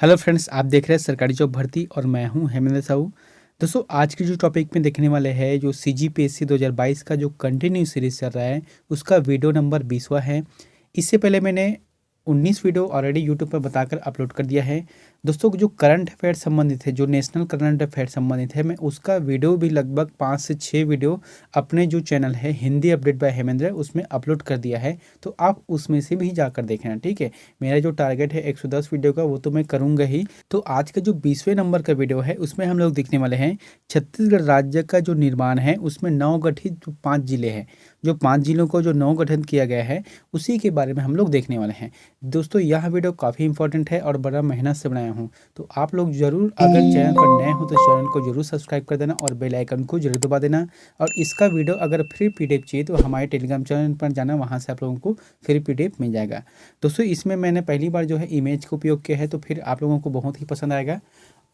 Hello friends, आप देख रहे हैं सरकारी जॉब भर्ती और मैं हूं हेमेंद्र साहू। दोस्तों, आज की जो टॉपिक में देखने वाले हैं जो सीजीपीएससी 2022 का जो कंटिन्यू सीरीज चल रहा है उसका वीडियो नंबर 20वां है। इससे पहले मैंने 19 वीडियो ऑलरेडी यूट्यूब पर बताकर अपलोड कर दिया है। दोस्तों, जो करंट अफेयर संबंधित है, जो नेशनल करंट अफेयर संबंधित है, मैं उसका वीडियो भी लगभग 5 से 6 वीडियो अपने जो चैनल है हिंदी अपडेट बाय हेमेंद्र उसमें अपलोड कर दिया है। तो आप उसमें से भी जाकर देखना, ठीक है। मेरा जो टारगेट है 110 वीडियो का वो तो मैं करूँगा ही। तो आज का जो 20वें नंबर का वीडियो है उसमें हम लोग देखने वाले हैं छत्तीसगढ़ राज्य का जो निर्माण है उसमें नवगठित जो 5 जिले हैं, जो 5 जिलों को जो नवगठन किया गया है उसी के बारे में हम लोग देखने वाले हैं। दोस्तों, यह वीडियो काफ़ी इंपॉर्टेंट है और बड़ा मेहनत से बनाया हूँ। तो आप लोग जरूर अगर चैनल पर नए हो तो चैनल को जरूर सब्सक्राइब कर देना और बेल आइकन को जरूर दबा देना। और इसका वीडियो अगर फ्री पीडीएफ चाहिए तो हमारे टेलीग्राम चैनल पर जाना, वहाँ से आप लोगों को फ्री पीडीएफ मिल जाएगा। दोस्तों, इसमें मैंने पहली बार जो है इमेज का उपयोग किया है तो फिर आप लोगों को बहुत ही पसंद आएगा।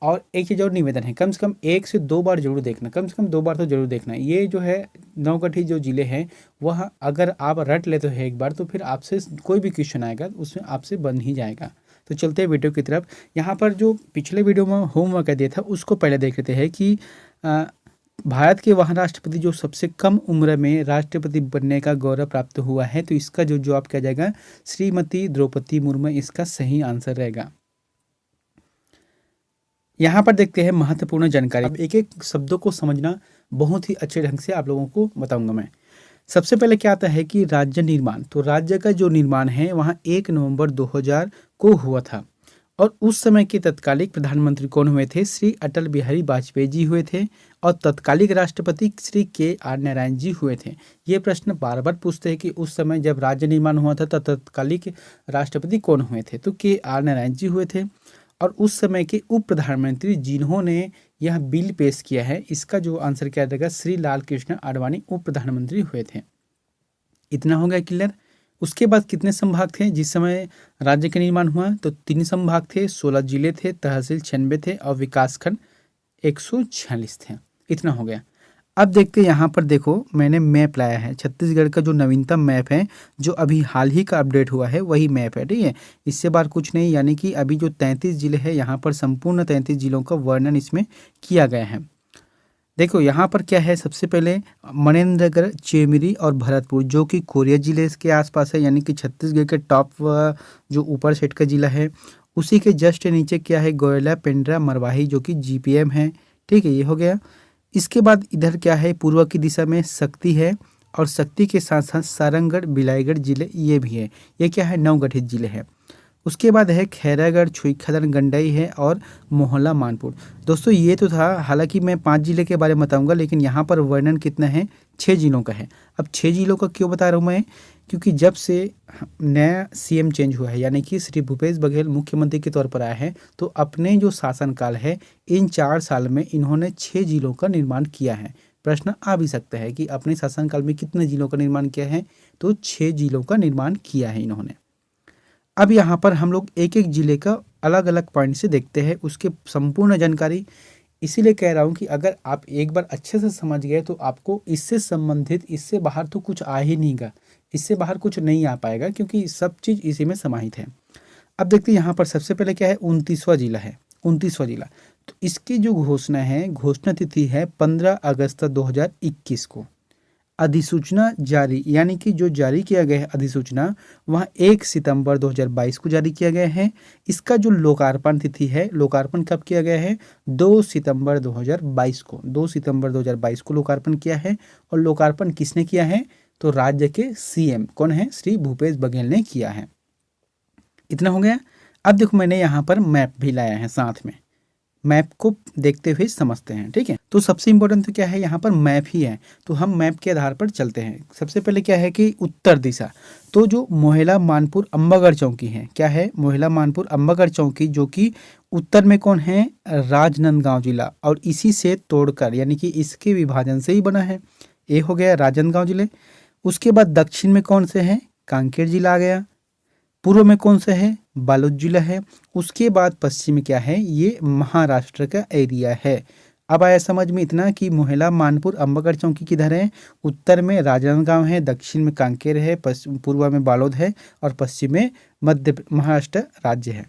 और एक चीज़ और निवेदन है, कम से कम 1 से 2 बार जरूर देखना, कम से कम 2 बार तो जरूर देखना। ये जो है नवगठित जो जिले हैं वह अगर आप रट लेते हो एक बार तो फिर आपसे कोई भी क्वेश्चन आएगा उसमें आपसे बन ही जाएगा। तो चलते हैं वीडियो की तरफ। यहाँ पर जो पिछले वीडियो में होमवर्क दिया था उसको पहले देख लेते हैं कि भारत के वह राष्ट्रपति जो सबसे कम उम्र में राष्ट्रपति बनने का गौरव प्राप्त हुआ है। तो इसका जो जवाब क्या जाएगा, श्रीमती द्रौपदी मुर्मू इसका सही आंसर रहेगा। यहाँ पर देखते हैं महत्वपूर्ण जानकारी। अब एक एक शब्दों को समझना बहुत ही अच्छे ढंग से आप लोगों को बताऊंगा मैं। सबसे पहले क्या आता है कि राज्य निर्माण। तो राज्य का जो निर्माण है वहाँ 1 नवंबर 2000 को हुआ था। और उस समय के तत्कालिक प्रधानमंत्री कौन हुए थे? श्री अटल बिहारी वाजपेयी जी हुए थे। और तत्कालिक राष्ट्रपति श्री KR नारायण जी हुए थे। ये प्रश्न बार बार पूछते हैं कि उस समय जब राज्य निर्माण हुआ था तो तत्कालिक राष्ट्रपति कौन हुए थे? तो KR नारायण जी हुए थे। और उस समय के उप प्रधानमंत्री जिन्होंने यह बिल पेश किया है, इसका जो आंसर क्या रहेगा, श्री लाल कृष्ण आडवाणी उप प्रधानमंत्री हुए थे। इतना हो गया क्लियर। उसके बाद कितने संभाग थे जिस समय राज्य का निर्माण हुआ? तो 3 संभाग थे, 16 जिले थे, तहसील 96 थे और विकासखंड 146 थे। इतना हो गया। अब देखते हैं, यहाँ पर देखो मैंने मैप लाया है, छत्तीसगढ़ का जो नवीनतम मैप है जो अभी हाल ही का अपडेट हुआ है वही मैप है, ठीक है। इससे बार कुछ नहीं, यानी कि अभी जो 33 जिले हैं यहाँ पर संपूर्ण 33 जिलों का वर्णन इसमें किया गया है। देखो यहाँ पर क्या है, सबसे पहले मनेन्द्रगढ़, चेमरी और भरतपुर जो कि कोरिया जिले के आसपास है, यानी कि छत्तीसगढ़ के टॉप जो ऊपर सेट का जिला है। उसी के जस्ट नीचे क्या है, गोयला, पेंड्रा, मरवाही जो कि GPM है, ठीक है। ये हो गया। इसके बाद इधर क्या है, पूर्व की दिशा में शक्ति है और शक्ति के साथ साथ सारंगढ़, बिलाईगढ़ जिले ये भी है। ये क्या है, नवगठित जिले हैं। उसके बाद है खैरागढ़, छुईखदन, गंडई है और मोहला, मानपुर। दोस्तों, ये तो था, हालांकि मैं 5 जिले के बारे में बताऊंगा लेकिन यहाँ पर वर्णन कितना है, 6 जिलों का है। अब 6 जिलों का क्यों बता रहा हूँ मैं, क्योंकि जब से नया CM चेंज हुआ है, यानी कि श्री भूपेश बघेल मुख्यमंत्री के तौर पर आया है, तो अपने जो शासनकाल है इन 4 साल में इन्होंने 6 जिलों का निर्माण किया है। प्रश्न आ भी सकता है कि अपने शासनकाल में कितने जिलों का निर्माण किया है? तो 6 जिलों का निर्माण किया है इन्होंने। अब यहाँ पर हम लोग एक एक जिले का अलग अलग पॉइंट से देखते हैं उसके संपूर्ण जानकारी। इसीलिए कह रहा हूँ कि अगर आप एक बार अच्छे से समझ गए तो आपको इससे संबंधित, इससे बाहर तो कुछ आ ही नहीं गा, इससे बाहर कुछ नहीं आ पाएगा, क्योंकि सब चीज़ इसी में समाहित है। अब देखते हैं यहाँ पर सबसे पहले क्या है, 29वां जिला है, 29वां जिला। तो इसकी जो घोषणा है, घोषणा तिथि है 15 अगस्त 2021 को। अधिसूचना जारी, यानी कि जो जारी किया गया है अधिसूचना, वह 1 सितंबर 2022 को जारी किया गया है। इसका जो लोकार्पण तिथि है, लोकार्पण कब किया गया है, 2 सितंबर 2022 को, 2 सितंबर 2022 को लोकार्पण किया है। और लोकार्पण किसने किया है? तो राज्य के CM कौन है, श्री भूपेश बघेल ने किया है। इतना हो गया। अब देखो मैंने यहाँ पर मैप भी लाया है साथ में, मैप को देखते हुए समझते हैं, ठीक है। तो सबसे इंपॉर्टेंट तो क्या है, यहाँ पर मैप ही है, तो हम मैप के आधार पर चलते हैं। सबसे पहले क्या है कि उत्तर दिशा, तो जो मोहला, मानपुर, अंबागढ़ चौकी है, क्या है, मोहला, मानपुर, अंबागढ़ चौकी, जो कि उत्तर में कौन है, राजनांदगांव जिला, और इसी से तोड़कर, यानी कि इसके विभाजन से ही बना है। ये हो गया राजनांदगांव जिले। उसके बाद दक्षिण में कौन से है, कांकेर जिला आ गया। पूर्व में कौन सा है, बालोद जिला है। उसके बाद पश्चिम में क्या है, ये महाराष्ट्र का एरिया है। अब आया समझ में इतना कि मोहला, मानपुर, अंबागढ़ चौकी किधर है, उत्तर में राजनांदगांव है, दक्षिण में कांकेर है, पूर्व में बालोद है और पश्चिम में मध्य महाराष्ट्र राज्य है।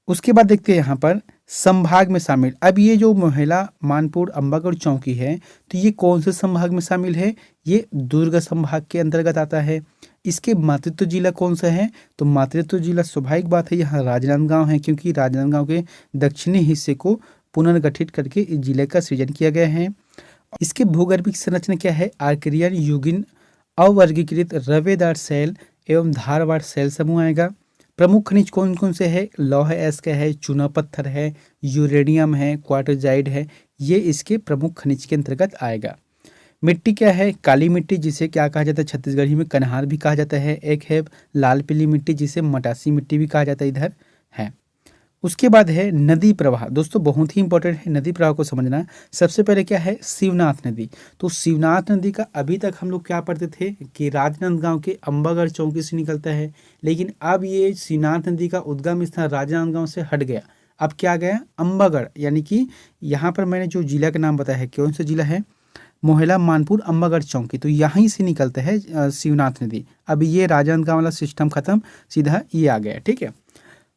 उसके बाद देखते हैं यहाँ पर संभाग में शामिल। अब ये जो मोहला मानपुर अम्बागढ़ चौकी है, तो ये कौन से संभाग में शामिल है? ये दुर्ग संभाग के अंतर्गत आता है। इसके मातृत्व जिला कौन सा है? तो मातृत्व जिला स्वाभाविक बात है यहाँ राजनांदगांव है, क्योंकि राजनांदगांव के दक्षिणी हिस्से को पुनर्गठित करके इस जिले का सृजन किया गया है। इसके भूगर्भिक संरचना क्या है? आर्कियन युगीन अवर्गीकृत रवेदार शैल एवं धारवाड़ शैल समूह आएगा। प्रमुख खनिज कौन कौन से है? लौह अयस्क है, चूना पत्थर है, यूरेनियम है, क्वार्टजाइड है, ये इसके प्रमुख खनिज के अंतर्गत आएगा। मिट्टी क्या है? काली मिट्टी, जिसे क्या कहा जाता है? छत्तीसगढ़ी में कन्हार भी कहा जाता है। एक है लाल पीली मिट्टी, जिसे मटासी मिट्टी भी कहा जाता है, इधर है। उसके बाद है नदी प्रवाह। दोस्तों बहुत ही इंपॉर्टेंट है नदी प्रवाह को समझना। सबसे पहले क्या है? शिवनाथ नदी। तो शिवनाथ नदी का अभी तक हम लोग क्या पढ़ते थे कि राजनांदगांव के अम्बागढ़ चौकी से निकलता है, लेकिन अब ये शिवनाथ नदी का उद्गम स्थान राजनांदगांव से हट गया। अब क्या गया? अम्बागढ़, यानी कि यहाँ पर मैंने जो जिला का नाम बताया है, कौन सा जिला है? मोहला मानपुर अम्बागढ़ चौकी। तो यहीं से निकलता है शिवनाथ नदी। अब ये राजनांदगांव वाला सिस्टम खत्म, सीधा ये आ गया, ठीक है।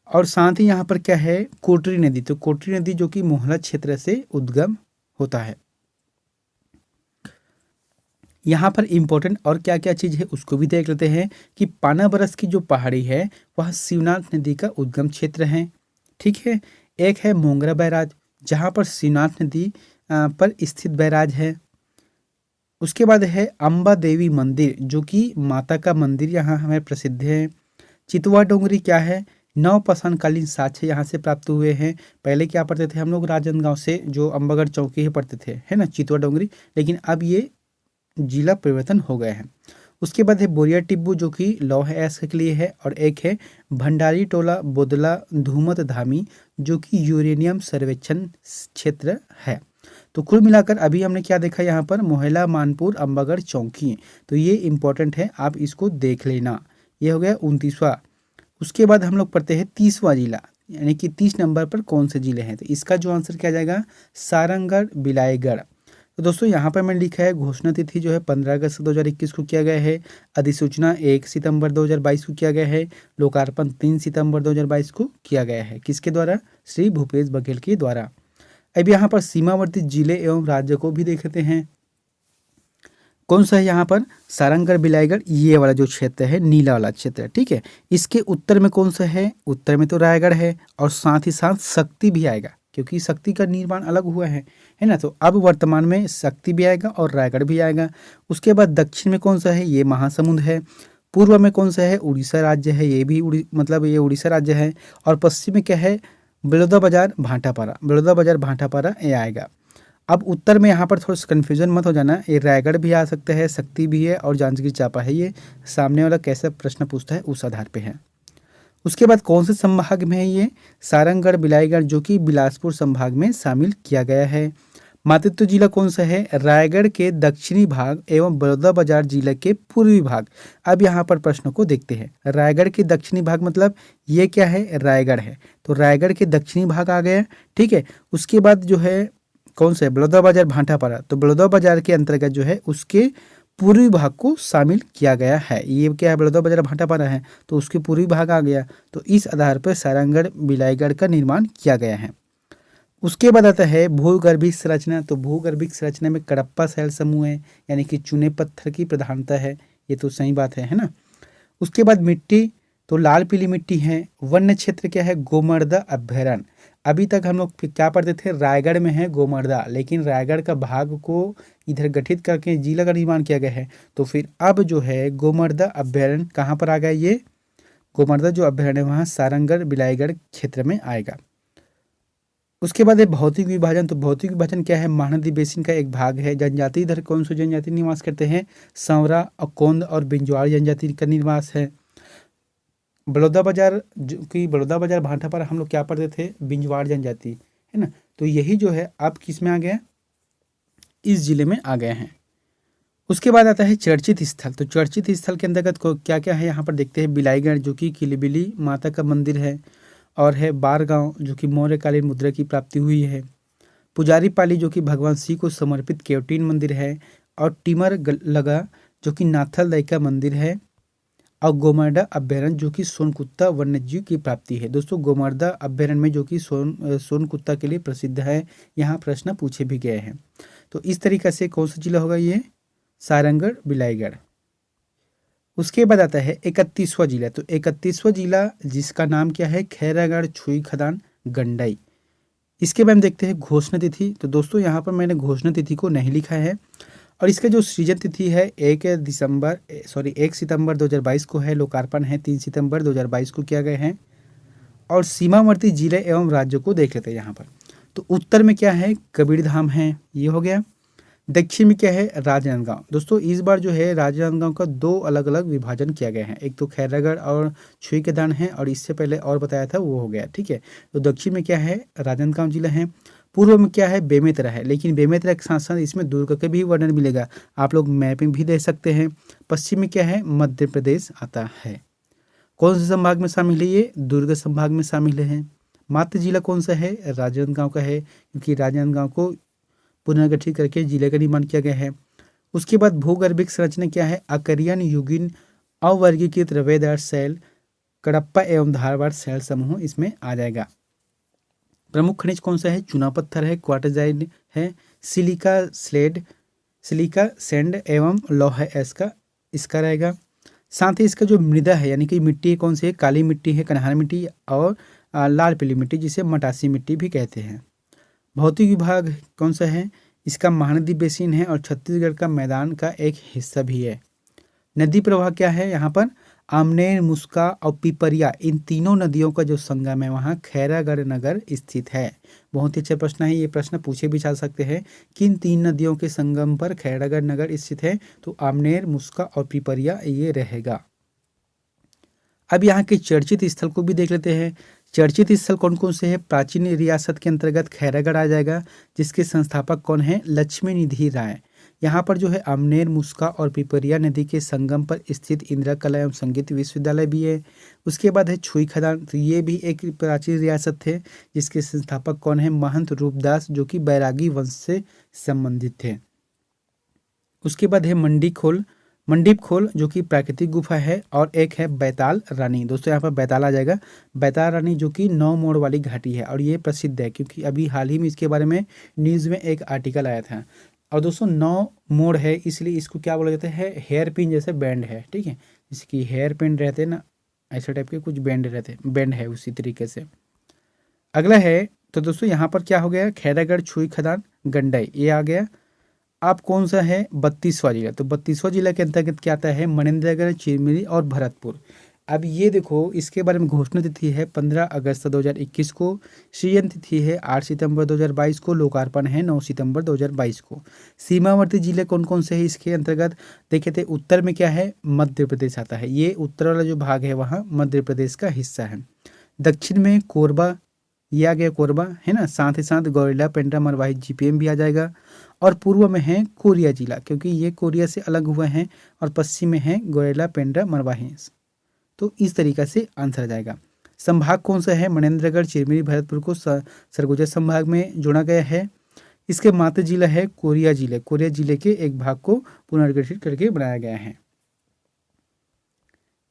और साथ ही यहाँ पर क्या है? कोटरी नदी। तो कोटरी नदी जो कि मोहला क्षेत्र से उद्गम होता है। यहाँ पर इंपॉर्टेंट और क्या क्या चीज है उसको भी देख लेते हैं कि पानाबरस की जो पहाड़ी है वह शिवनाथ नदी का उद्गम क्षेत्र है, ठीक है। एक है मोंगरा बैराज, जहाँ पर शिवनाथ नदी पर स्थित बैराज है। उसके बाद है अम्बा देवी मंदिर, जो कि माता का मंदिर यहाँ हमें प्रसिद्ध है। चितवा डोंगरी क्या है? नवपाषाणकालीन साक्ष्य यहाँ से प्राप्त हुए हैं। पहले क्या पढ़ते थे हम लोग? राजनांदगांव से जो अम्बागढ़ चौकी है पढ़ते थे, है ना, चितवा डोंगरी, लेकिन अब ये जिला परिवर्तन हो गए हैं। उसके बाद है बोरिया टिब्बू, जो कि लौह अयस्क के लिए है। और एक है भंडारी टोला बोदला धूमत धामी, जो कि यूरेनियम सर्वेक्षण क्षेत्र है। तो कुल मिलाकर अभी हमने क्या देखा यहाँ पर? मोहला मानपुर अम्बागढ़ चौकी। तो ये इंपॉर्टेंट है, आप इसको देख लेना। ये हो गया 29वां। उसके बाद हम लोग पढ़ते हैं 30वां जिला, यानी कि 30 नंबर पर कौन से जिले हैं? तो इसका जो आंसर क्या जाएगा? सारंगढ़ बिलाईगढ़। तो दोस्तों यहाँ पर मैंने लिखा है घोषणा तिथि जो है 15 अगस्त 2021 को किया गया है। अधिसूचना 1 सितंबर 2022 को किया गया है। लोकार्पण 3 सितंबर 2022 को किया गया है। किसके द्वारा? श्री भूपेश बघेल के द्वारा। अब यहाँ पर सीमावर्ती जिले एवं राज्य को भी देखते हैं। कौन सा है यहाँ पर? सारंगढ़ बिलाईगढ़, ये वाला जो क्षेत्र है, नीला वाला क्षेत्र है, ठीक है। इसके उत्तर में कौन सा है? उत्तर में तो रायगढ़ है, और साथ ही साथ शक्ति भी आएगा, क्योंकि शक्ति का निर्माण अलग हुआ है ना। तो अब वर्तमान में शक्ति भी आएगा और रायगढ़ भी आएगा। उसके बाद दक्षिण में कौन सा है? ये महासमुंद है। पूर्व में कौन सा है? उड़ीसा राज्य है, ये भी मतलब ये उड़ीसा राज्य है। और पश्चिम में क्या है? बलौदाबाजार भाटापारा, बलौदाबाजार भाटापारा ये आएगा। अब उत्तर में यहाँ पर थोड़ा सा कन्फ्यूजन मत हो जाना, ये रायगढ़ भी आ सकता है, शक्ति भी है, और जांजगीर चांपा है। ये सामने वाला कैसा प्रश्न पूछता है उस आधार पे है। उसके बाद कौन से संभाग में है? ये सारंगढ़ बिलाईगढ़, जो कि बिलासपुर संभाग में शामिल किया गया है। मातृत्व जिला कौन सा है? रायगढ़ के दक्षिणी भाग एवं बलौदाबाजार जिले के पूर्वी भाग। अब यहाँ पर प्रश्न को देखते हैं। रायगढ़ के दक्षिणी भाग मतलब ये क्या है? रायगढ़ है, तो रायगढ़ के दक्षिणी भाग आ गया, ठीक है। उसके बाद जो है कौन सा है? बलौदाबाजार भाटापारा, तो बलौदाबाजार के अंतर्गत जो है उसके पूर्वी भाग को शामिल किया गया है। ये क्या है? बलौदाबाजार भाटापारा है, तो उसके पूर्वी भाग आ गया। तो इस आधार पर सारंगढ़ बिलाईगढ़ का निर्माण किया गया है। उसके बाद आता है भूगर्भिक संरचना। तो भूगर्भिक संरचना में कडप्पा शैल समूह है, यानी कि चूने पत्थर की प्रधानता है, ये तो सही बात है ना। उसके बाद मिट्टी, तो लाल पीली मिट्टी है। वन्य क्षेत्र क्या है? गोमर्दा अभ्यारण्य। अभी तक हम लोग क्या पढ़ते थे? रायगढ़ में है गोमर्दा, लेकिन रायगढ़ का भाग को इधर गठित करके जिला का निर्माण किया गया है। तो फिर अब जो है गोमर्दा अभ्यारण्य कहाँ पर आ गया? ये गोमर्दा जो अभ्यारण्य है वहाँ सारंगढ़ बिलाईगढ़ क्षेत्र में आएगा। उसके बाद है भौतिक विभाजन। तो भौतिक विभाजन क्या है? महानदी बेसिन का एक भाग है। जनजाति इधर कौन सी जनजाति निवास करते हैं? सांवरा, अकोंद और बिंजवाड़ जनजाति का निवास है। बलौदाबाजार, जो कि बलौदाबाजार भाटापारा हम लोग क्या पढ़ते थे? बिंजवाड़ जनजाति, है ना। तो यही जो है अब किस में आ गया? इस जिले में आ गए हैं। उसके बाद आता है चर्चित स्थल। तो चर्चित स्थल के अंतर्गत क्या क्या है यहाँ पर देखते हैं। बिलाईगढ़, जो कि किलिबिली माता का मंदिर है, और है बारगांव, जो कि मौर्यकालीन मुद्रा की प्राप्ति हुई है। पुजारी पाली, जो कि भगवान शिव को समर्पित केवटीन मंदिर है। और टिमर लगा, जो कि नाथल दाई का मंदिर है। और गोमर्दा अभ्यारण्य जो कि सोनकुत्ता वन्यजीव की प्राप्ति है। दोस्तों गोमर्दा अभ्यारण्य में जो कि सोनकुत्ता के लिए प्रसिद्ध है, यहाँ प्रश्न पूछे भी गए हैं। तो इस तरीके से कौन सा जिला होगा ये, सारंगढ़ बिलाईगढ़। उसके बाद आता है 31वां जिला। तो 31वां जिला जिसका नाम क्या है, खैरागढ़ छुई खदान गंडई। इसके बाद हम देखते हैं घोषणा तिथि। तो दोस्तों यहाँ पर मैंने घोषणा तिथि को नहीं लिखा है और इसका जो सृजन तिथि है 1 सितंबर 2022 को है, लोकार्पण है 3 सितंबर 2022 को किया गया है। और सीमावर्ती जिले एवं राज्यों को देख लेते हैं यहाँ पर। तो उत्तर में क्या है, कबीरधाम है, ये हो गया। दक्षिण में क्या है, राजनांदगांव। दोस्तों इस बार जो है राजनांदगांव का 2 अलग अलग विभाजन किया गया है, एक तो खैरागढ़ और छुई के दान है और इससे पहले और बताया था वो हो गया, ठीक है। तो दक्षिण में क्या है, राजनांदगांव जिला है। पूर्व में क्या है, बेमेतरा है, लेकिन बेमेतरा के साथ साथ इसमें दुर्ग का भी वर्णन मिलेगा, आप लोग मैपिंग भी दे सकते हैं। पश्चिम में क्या है, मध्य प्रदेश आता है। कौन से संभाग में शामिल है ये, दुर्ग संभाग में शामिल है। मातृ जिला कौन सा है, राजनांदगांव का है, क्योंकि राजनांदगांव को पुनर्गठित करके जिले का निर्माण किया गया है। उसके बाद भूगर्भिक संरचना क्या है, अकरियन युगीन अवर्गीकृत रवेदार शैल, कडप्पा एवं धारवाड़ शैल समूह इसमें आ जाएगा। प्रमुख खनिज कौन सा है, चूना पत्थर है, क्वार्टजाइट है, सिलिका सैंड एवं लौह इसका रहेगा। साथ ही इसका जो मृदा है यानी कि मिट्टी कौन सी है, काली मिट्टी है, कन्हार मिट्टी और लाल पीली मिट्टी जिसे मटासी मिट्टी भी कहते हैं। भौतिक विभाग कौन सा है, इसका महानदी बेसिन है और छत्तीसगढ़ का मैदान का एक हिस्सा भी है। नदी प्रवाह क्या है, यहाँ पर आमनेर, मुस्का और पिपरिया, इन तीनों नदियों का जो संगम है वहाँ खैरागढ़ नगर स्थित है। बहुत ही अच्छा प्रश्न है, ये प्रश्न पूछे भी जा सकते हैं, किन 3 नदियों के संगम पर खैरागढ़ नगर स्थित है, तो आमनेर, मुस्का और पिपरिया ये रहेगा। अब यहाँ के चर्चित स्थल को भी देख लेते हैं। चर्चित स्थल कौन कौन से हैं, प्राचीन रियासत के अंतर्गत खैरागढ़ आ जाएगा, जिसके संस्थापक कौन है, लक्ष्मी निधि राय। यहाँ पर जो है आमनेर, मुस्का और पिपरिया नदी के संगम पर स्थित इंदिरा कला एवं संगीत विश्वविद्यालय भी है। उसके बाद है छुई खदान, तो ये भी एक प्राचीन रियासत थे, जिसके संस्थापक कौन है, महंत रूपदास, जो कि बैरागी वंश से संबंधित थे। उसके बाद है मंडीप खोल जो कि प्राकृतिक गुफा है, और एक है बैताल रानी। दोस्तों यहाँ पर बैताल आ जाएगा, बैताल रानी जो कि 9 मोड़ वाली घाटी है और ये प्रसिद्ध है क्योंकि अभी हाल ही में इसके बारे में न्यूज़ में एक आर्टिकल आया था। और दोस्तों 9 मोड़ है इसलिए इसको क्या बोला जाता है, हेयर पिन जैसे बैंड है, ठीक है, जिसकी हेयर पिन रहते हैं ना, ऐसे टाइप के कुछ बैंड रहते हैं, बैंड है उसी तरीके से। अगला है, तो दोस्तों यहाँ पर क्या हो गया, खैरागढ़ छुई खदान गंडई ये आ गया। आप कौन सा है, 32वां जिला। तो 32वां जिला के अंतर्गत क्या आता है, मनेन्द्रगढ़, चिरमिरी और भरतपुर। अब ये देखो इसके बारे में घोषणा तिथि है 15 अगस्त 2021 को, सृजन तिथि है 8 सितंबर 2022 को, लोकार्पण है 9 सितंबर 2022 को। सीमावर्ती जिले कौन कौन से हैं इसके अंतर्गत, देखे थे उत्तर में क्या है, मध्य प्रदेश आता है, ये उत्तर वाला जो भाग है वहाँ मध्य प्रदेश का हिस्सा है। दक्षिण में कोरबा, ये आ गया कोरबा है ना, साथ ही साथ गौरेला, पेंड्रा, मरवाही, जीपीएम भी आ जाएगा। और पूर्व में है कोरिया जिला क्योंकि ये कोरिया से अलग हुए हैं, और पश्चिम में है गौरेला, पेंड्रा, मरवाही। तो इस तरीक़ा से आंसर आ जाएगा। संभाग कौन सा है, मनेन्द्रगढ़, चिरमिरी, भरतपुर को सरगुजा संभाग में जोड़ा गया है। इसके मातृ जिला है कोरिया जिले, कोरिया जिले के एक भाग को पुनर्गठित करके बनाया गया है।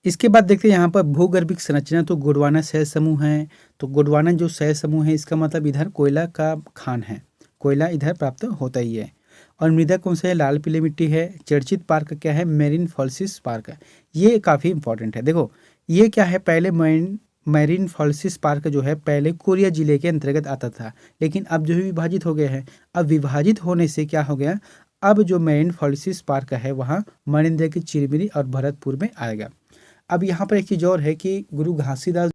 इसके बाद देखते हैं यहाँ पर भूगर्भिक संरचना, तो गोंडवाना शैल समूह है। तो गोंडवाना जो शैल समूह है इसका मतलब इधर कोयला का खान है, कोयला इधर प्राप्त होता ही है। और मृदा कौन सा है, लाल पीली मिट्टी है। चर्चित पार्क क्या है, मेरीन फॉल्सिस पार्क है, ये काफ़ी इंपॉर्टेंट है। देखो ये क्या है, पहले मेरीन फॉल्सिस पार्क जो है पहले कोरिया जिले के अंतर्गत आता था, लेकिन अब जो है विभाजित हो गया है। अब विभाजित होने से क्या हो गया, अब जो मेरीन फॉल्सिस पार्क है वहाँ मनेन्द्र की चिरमिरी और भरतपुर में आएगा। अब यहाँ पर एक चीज़ और है कि गुरु घासीदास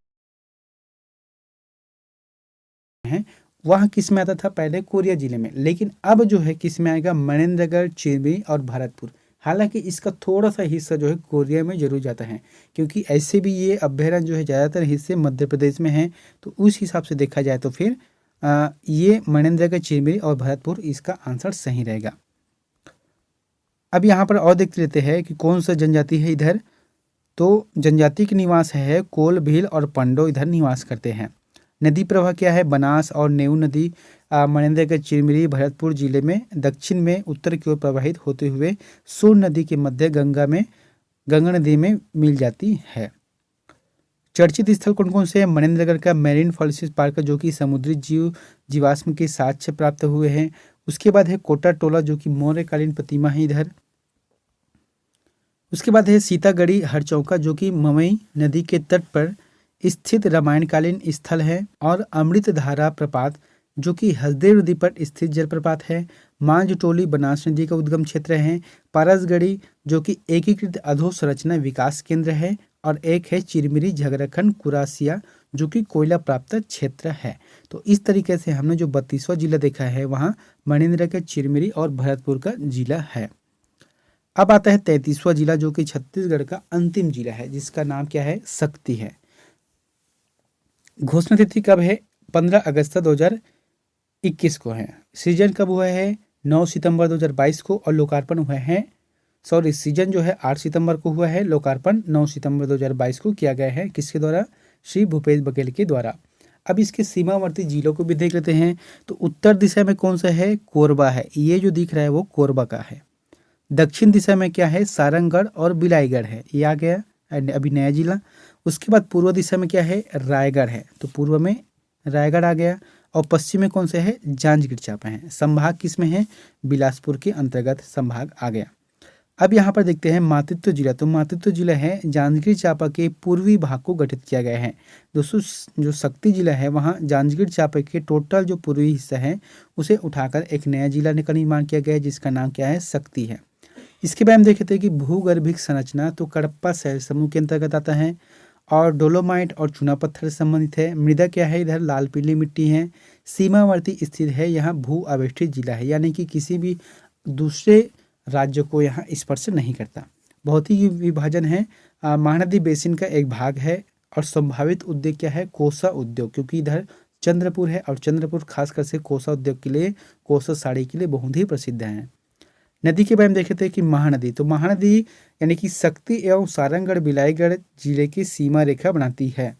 हैं वहाँ किस में आता था, पहले कोरिया जिले में, लेकिन अब जो है किस में आएगा, मनेन्द्रगढ़, चिरमिरी और भरतपुर। हालांकि इसका थोड़ा सा हिस्सा जो है कोरिया में जरूर जाता है, क्योंकि ऐसे भी ये अभ्यारण्य जो है ज़्यादातर हिस्से मध्य प्रदेश में हैं, तो उस हिसाब से देखा जाए तो फिर ये मनेन्द्रगढ़, चिरमिरी और भरतपुर इसका आंसर सही रहेगा। अब यहाँ पर और देखते रहते हैं कि कौन सा जनजाति है इधर, तो जनजाति के निवास है कोल, भील और पंडो इधर निवास करते हैं। नदी प्रवाह क्या है, बनास और नेऊ नदी मनेन्द्रगढ़, चिरमिरी, भरतपुर जिले में दक्षिण में उत्तर की ओर प्रवाहित होते हुए सोन नदी के मध्य गंगा में गंगा नदी में मिल जाती है। चर्चित स्थल कौन कौन से हैं? मनेंद्रगढ़ का मेरीन फॉरेस्ट पार्क जो कि समुद्री जीवाश्म के साक्ष्य प्राप्त हुए हैं। उसके बाद है कोटा टोला जो कि मौर्यकालीन प्रतिमा है इधर। उसके बाद है सीतागढ़ी हरचौका जो कि ममई नदी के तट पर स्थित रामायणकालीन स्थल है। और अमृतधारा प्रपात जो कि हसदेव नदी पर स्थित जलप्रपात है। मांझटोली बनास नदी का उद्गम क्षेत्र है। पारसगढ़ी जो कि एकीकृत अधोसंरचना विकास केंद्र है। और एक है चिरमिरी झगराखंड कुरासिया जो कि कोयला प्राप्त क्षेत्र है। तो इस तरीके से हमने जो 32वां जिला देखा है वहाँ मनेंद्र का चिरमिरी और भरतपुर का जिला है। अब आता है 33वां जिला जो कि छत्तीसगढ़ का अंतिम जिला है जिसका नाम क्या है? शक्ति है। घोषणा तिथि कब है? 15 अगस्त 2021 को है। सृजन कब हुआ है? 9 सितंबर 2022 को। और लोकार्पण हुआ है, सृजन जो है 8 सितंबर को हुआ है, लोकार्पण 9 सितंबर 2022 को किया गया है। किसके द्वारा? श्री भूपेश बघेल के द्वारा। अब इसके सीमावर्ती जिलों को भी देख लेते हैं। तो उत्तर दिशा में कौन सा है? कोरबा है, ये जो दिख रहा है वो कोरबा का है। दक्षिण दिशा में क्या है? सारंगगढ़ और बिलाईगढ़ है, ये आ गया अभी नया जिला। उसके बाद पूर्व दिशा में क्या है? रायगढ़ है, तो पूर्व में रायगढ़ आ गया। और पश्चिम में कौन सा है? जांजगीर चांपा है। संभाग किस में है? बिलासपुर के अंतर्गत संभाग आ गया। अब यहाँ पर देखते हैं मातृत्व जिला। तो मातृत्व जिला है जांजगीर चांपा के पूर्वी भाग को गठित किया गया है। दोस्तों जो शक्ति जिला है वहाँ जांजगीर चांपा के टोटल जो पूर्वी हिस्सा है उसे उठाकर एक नया जिला का निर्माण किया गया है जिसका नाम क्या है? शक्ति है। इसके बाद हम देखते हैं कि भूगर्भिक संरचना तो कडप्पा शैल समूह के अंतर्गत आता है। और डोलोमाइट और चूना पत्थर से संबंधित है। मृदा क्या है? इधर लाल पीली मिट्टी है। सीमावर्ती स्थित है, यहाँ भू अवेष्टित जिला है, यानी कि किसी भी दूसरे राज्य को यहाँ स्पर्श नहीं करता। बहुत ही विभाजन है। महानदी बेसिन का एक भाग है। और संभावित उद्योग क्या है? कोसा उद्योग, क्योंकि इधर चंद्रपुर है और चंद्रपुर खासकर से कोसा उद्योग के लिए, कोसा साड़ी के लिए बहुत ही प्रसिद्ध है। नदी के बारे में देखे थे कि महानदी, तो महानदी यानी कि शक्ति एवं सारंगगढ़ बिलाईगढ़ जिले की सीमा रेखा बनाती है।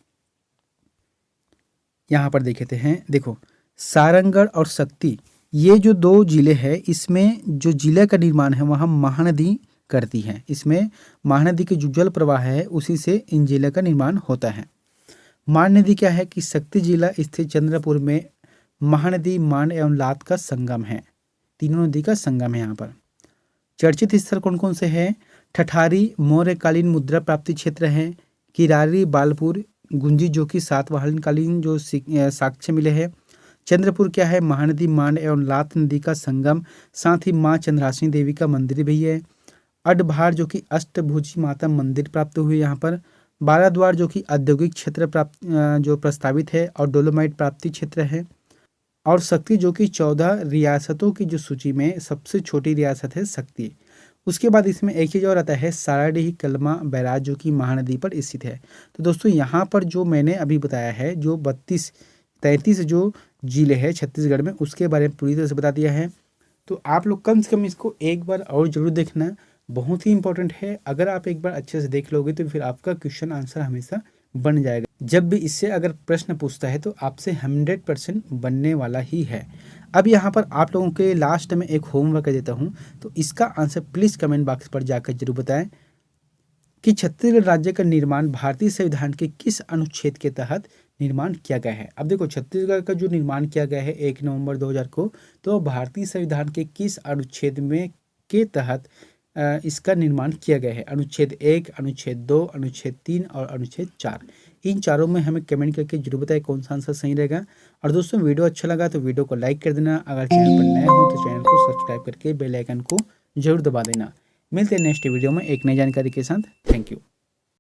यहाँ पर देखे हैं, देखो सारंगगढ़ और शक्ति ये जो दो जिले हैं, इसमें जो जिले का निर्माण है वहाँ महानदी करती है। इसमें महानदी के जो जल प्रवाह है उसी से इन जिले का निर्माण होता है। मान नदी क्या है? कि शक्ति जिला स्थित चंद्रपुर में महानदी, मान एवं लात का संगम है। तीनों नदी का संगम है यहाँ पर। चर्चित स्थल कौन कौन से हैं? ठठारी मौर्यकालीन मुद्रा प्राप्ति क्षेत्र है। किरारी, बालपुर, गुंजी जो कि सातवाहनकालीन जो साक्ष्य मिले हैं। चंद्रपुर क्या है? महानदी, मान एवं लात नदी का संगम, साथ ही माँ चंद्रासिनी देवी का मंदिर भी है। अडभार जो कि अष्टभुजी माता मंदिर प्राप्त हुए यहाँ पर। बाराद्वार जो कि औद्योगिक क्षेत्र प्राप्त जो प्रस्तावित है और डोलोमाइट प्राप्ति क्षेत्र है। और शक्ति जो कि 14 रियासतों की जो सूची में सबसे छोटी रियासत है शक्ति। उसके बाद इसमें एक चीज़ और आता है साराडीह कलमा बैराज जो कि महानदी पर स्थित है। तो दोस्तों यहाँ पर जो मैंने अभी बताया है, जो 33 जो जिले हैं छत्तीसगढ़ में, उसके बारे में पूरी तरह से बता दिया है। तो आप लोग कम से कम इसको एक बार और जरूर देखना, बहुत ही इंपॉर्टेंट है। अगर आप एक बार अच्छे से देख लोगे तो फिर आपका क्वेश्चन आंसर हमेशा बन जाएगा। जब भी इससे अगर प्रश्न पूछता है तो आपसे 100% बनने वाला ही है। अब यहाँ पर आप लोगों के लास्ट में एक होमवर्क देता हूँ, तो इसका आंसर प्लीज़ कमेंट बॉक्स पर जाकर जरूर बताएं कि छत्तीसगढ़ राज्य का निर्माण भारतीय संविधान के किस अनुच्छेद के तहत निर्माण किया गया है। अब देखो छत्तीसगढ़ का जो निर्माण किया गया है 1 नवंबर 2000 को, तो भारतीय संविधान के किस अनुच्छेद में के तहत इसका निर्माण किया गया है? अनुच्छेद 1, अनुच्छेद 2, अनुच्छेद 3 और अनुच्छेद 4। इन चारों में हमें कमेंट करके जरूर बताएं कौन सा आंसर सही रहेगा। और दोस्तों वीडियो अच्छा लगा तो वीडियो को लाइक कर देना। अगर चैनल पर नए हो तो चैनल को सब्सक्राइब करके बेल आइकन को जरूर दबा देना। मिलते हैं नेक्स्ट वीडियो में एक नई जानकारी के साथ। Thank you.